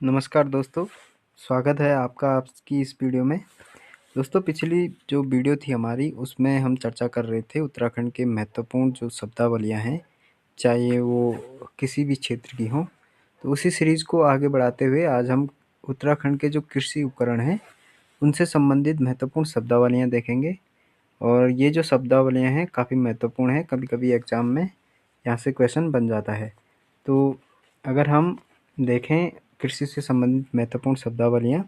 नमस्कार दोस्तों, स्वागत है आपका आपकी इस वीडियो में। दोस्तों पिछली जो वीडियो थी हमारी उसमें हम चर्चा कर रहे थे उत्तराखंड के महत्वपूर्ण जो शब्दावलियाँ हैं, चाहे वो किसी भी क्षेत्र की हों। तो उसी सीरीज़ को आगे बढ़ाते हुए आज हम उत्तराखंड के जो कृषि उपकरण हैं, उनसे संबंधित महत्वपूर्ण शब्दावलियाँ देखेंगे। और ये जो शब्दावलियाँ हैं काफ़ी महत्वपूर्ण हैं, कभी-कभी एग्ज़ाम में यहाँ से क्वेश्चन बन जाता है। तो अगर हम देखें कृषि से संबंधित महत्वपूर्ण शब्दावलियाँ,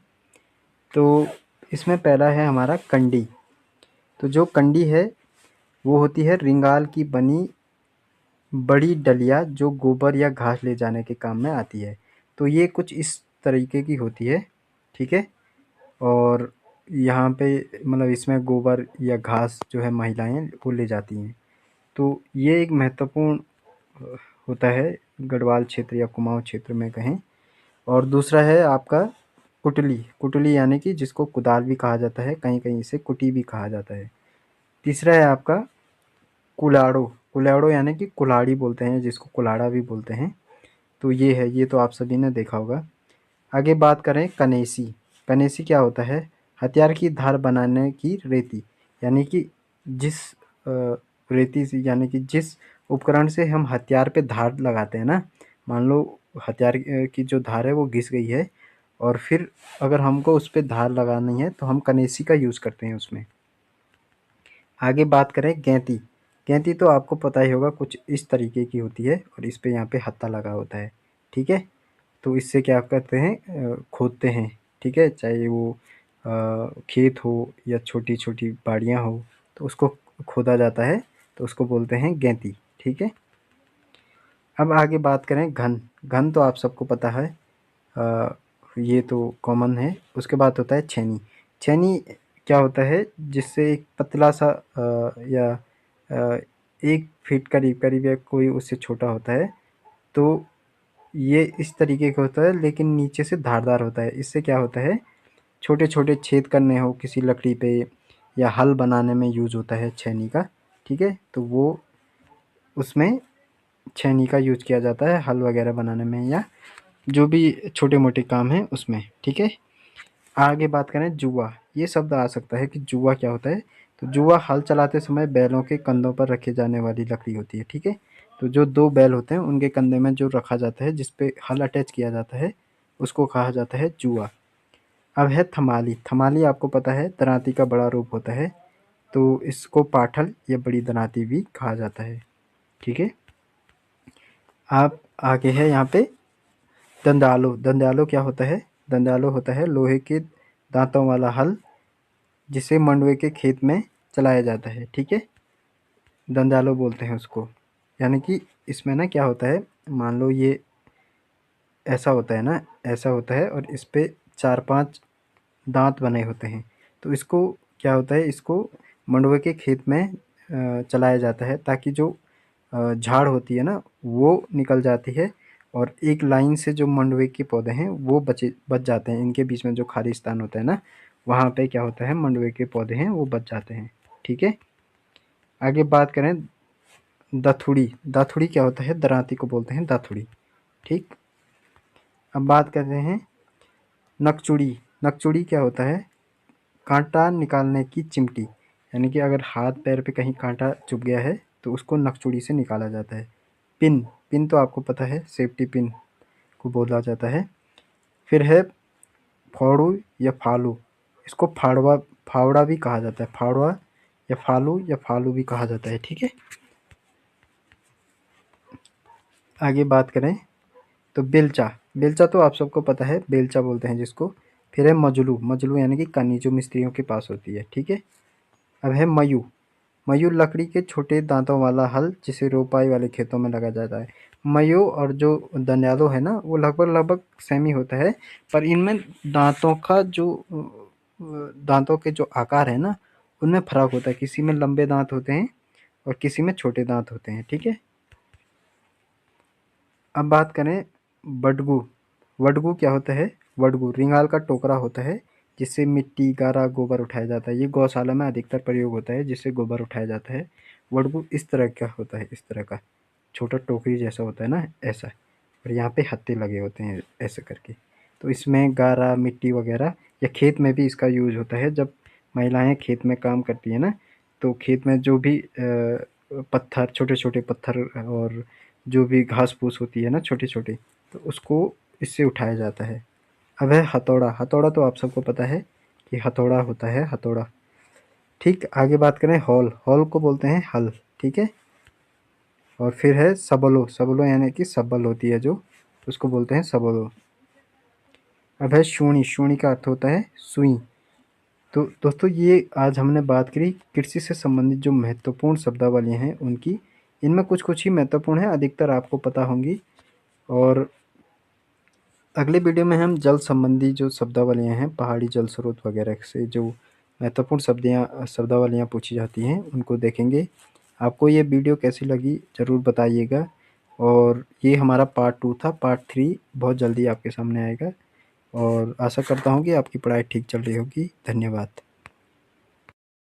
तो इसमें पहला है हमारा कंडी। तो जो कंडी है वो होती है रिंगाल की बनी बड़ी डलिया जो गोबर या घास ले जाने के काम में आती है। तो ये कुछ इस तरीके की होती है, ठीक है। और यहाँ पे मतलब इसमें गोबर या घास जो है महिलाएं वो ले जाती हैं। तो ये एक महत्वपूर्ण होता है गढ़वाल क्षेत्र या कुमाऊं क्षेत्र में कहें। और दूसरा है आपका कुटली। कुटली यानी कि जिसको कुदाल भी कहा जाता है, कहीं-कहीं इसे कुटी भी कहा जाता है। तीसरा है आपका कुलाड़ो। कुलाड़ो यानी कि कुल्हाड़ी बोलते हैं, जिसको कुल्हाड़ा भी बोलते हैं। तो ये है, ये तो आप सभी ने देखा होगा। आगे बात करें कनेसी। कनेसी क्या होता है? हथियार की धार बनाने की रेती। यानी कि जिस रेती से यानी कि जिस उपकरण से हम हथियार पे धार लगाते हैं ना, मान लो हथियार की जो धार है वो घिस गई है और फिर अगर हमको उस पे धार लगानी है तो हम कनेसी का यूज़ करते हैं उसमें। आगे बात करें गैंती। गैंती तो आपको पता ही होगा, कुछ इस तरीके की होती है और इस पे यहाँ पे हत्था लगा होता है, ठीक है। तो इससे क्या करते हैं, खोदते हैं, ठीक है। चाहे वो खेत हो या छोटी-छोटी बाड़ियाँ हो, तो उसको खोदा जाता है, तो उसको बोलते हैं गैंती, ठीक है। अब आगे बात करें घन। घन तो आप सबको पता है, अ, ये तो कॉमन है। उसके बाद होता है छेनी। छेनी क्या होता है, जिससे एक पतला सा या 1 फीट करीब-करीब या कोई उससे छोटा होता है। तो ये इस तरीके का होता है लेकिन नीचे से धारदार होता है। इससे क्या होता है, छोटे-छोटे छेद करने हो किसी लकड़ी पे या हल बनाने में यूज़ होता है छेनी का, ठीक है। तो वो उसमें छेनी का यूज़ किया जाता है हल वगैरह बनाने में या जो भी छोटे-मोटे काम हैं उसमें, ठीक है। आगे बात करें जुआ। ये शब्द आ सकता है कि जुआ क्या होता है? तो जुआ हल चलाते समय बैलों के कंधों पर रखे जाने वाली लकड़ी होती है, ठीक है। तो जो 2 बैल होते हैं उनके कंधे में जो रखा जाता है, जिस पे हल अटैच किया जाता है, उसको कहा जाता है जुआ। अब है थमाली। थमाली आपको पता है दरांती का बड़ा रूप होता है, तो इसको पाठल या बड़ी दरांती भी कहा जाता है, ठीक है। आप आगे है यहाँ पे दंदालो। दंदालो क्या होता है? दंदालो होता है लोहे के दाँतों वाला हल, जिसे मंडुवे के खेत में चलाया जाता है, ठीक है। दंदालो बोलते हैं उसको। यानी कि इसमें ना क्या होता है, मान लो ये ऐसा होता है ना, ऐसा होता है और इस पे 4-5 दाँत बने होते हैं। तो इसको क्या होता है, इसको मंडुवे के खेत में चलाया जाता है ताकि जो झाड़ होती है ना वो निकल जाती है और एक लाइन से जो मंडुवे के पौधे हैं वो बच जाते हैं। इनके बीच में जो खाली स्थान होता है ना, वहाँ पे क्या होता है, मंडुवे के पौधे हैं वो बच जाते हैं, ठीक है। आगे बात करें दथुड़ी। दाथुड़ी क्या होता है? दरांती को बोलते हैं दाथुड़ी, ठीक। अब बात करते हैं नकचुड़ी। नकचुड़ी क्या होता है? काँटा निकालने की चिमटी। यानी कि अगर हाथ पैर पे कहीं काँटा चुभ गया है तो उसको नकचुड़ी से निकाला जाता है। पिन। पिन तो आपको पता है, सेफ्टी पिन को बोला जाता है। फिर है फावड़ू या फालू। इसको फावड़ा भी कहा जाता है। फावड़ा या फालू भी कहा जाता है, ठीक है। आगे बात करें तो बेलचा। बेलचा तो आप सबको पता है, बेलचा बोलते हैं जिसको। फिर है मजलू। मजलू यानी कि कन्नी, जो मिस्त्रियों के पास होती है, ठीक है। अब है मयू। मयू लकड़ी के छोटे दांतों वाला हल जिसे रोपाई वाले खेतों में लगा जाता है। मयू और जो दंड्यालो है ना वो लगभग सेम ही होता है, पर इनमें दांतों का जो दांतों के जो आकार है ना उनमें फ़र्क होता है। किसी में लंबे दांत होते हैं और किसी में छोटे दांत होते हैं, ठीक है। अब बात करें बडगू। वडगू क्या होता है? वडगू रिंगाल का टोकरा होता है जिससे मिट्टी, गारा, गोबर उठाया जाता है। ये गौशाला में अधिकतर प्रयोग होता है, जिससे गोबर उठाया जाता है। वडगू इस तरह का होता है, इस तरह का छोटा टोकरी जैसा होता है ना, ऐसा। और यहाँ पे हत्थे लगे होते हैं ऐसे करके। तो इसमें गारा, मिट्टी वगैरह या खेत में भी इसका यूज़ होता है। जब महिलाएँ खेत में काम करती हैं ना, तो खेत में जो भी पत्थर, छोटे-छोटे पत्थर और जो भी घास-फूस होती है ना छोटी-छोटी, तो उसको इससे उठाया जाता है। अब है हथौड़ा। हथौड़ा तो आप सबको पता है कि हथौड़ा होता है हथौड़ा। ठीक, आगे बात करें हॉल। हॉल को बोलते हैं हल, ठीक है। और फिर है सबलो। सबलो यानी कि सबल होती है जो, उसको बोलते हैं सबलो। अब है शूनी। शूनी का अर्थ होता है सुई। तो दोस्तों ये आज हमने बात करी कृषि से संबंधित जो महत्वपूर्ण शब्दावलियाँ हैं उनकी। इनमें कुछ-कुछ ही महत्वपूर्ण हैं, अधिकतर आपको पता होंगी। और अगले वीडियो में हम जल संबंधी जो शब्दावलियाँ हैं, पहाड़ी जल स्रोत वगैरह से जो महत्वपूर्ण शब्दावलियाँ पूछी जाती हैं, उनको देखेंगे। आपको ये वीडियो कैसी लगी ज़रूर बताइएगा। और ये हमारा पार्ट 2 था। पार्ट 3 बहुत जल्दी आपके सामने आएगा। और आशा करता हूँ कि आपकी पढ़ाई ठीक चल रही होगी। धन्यवाद।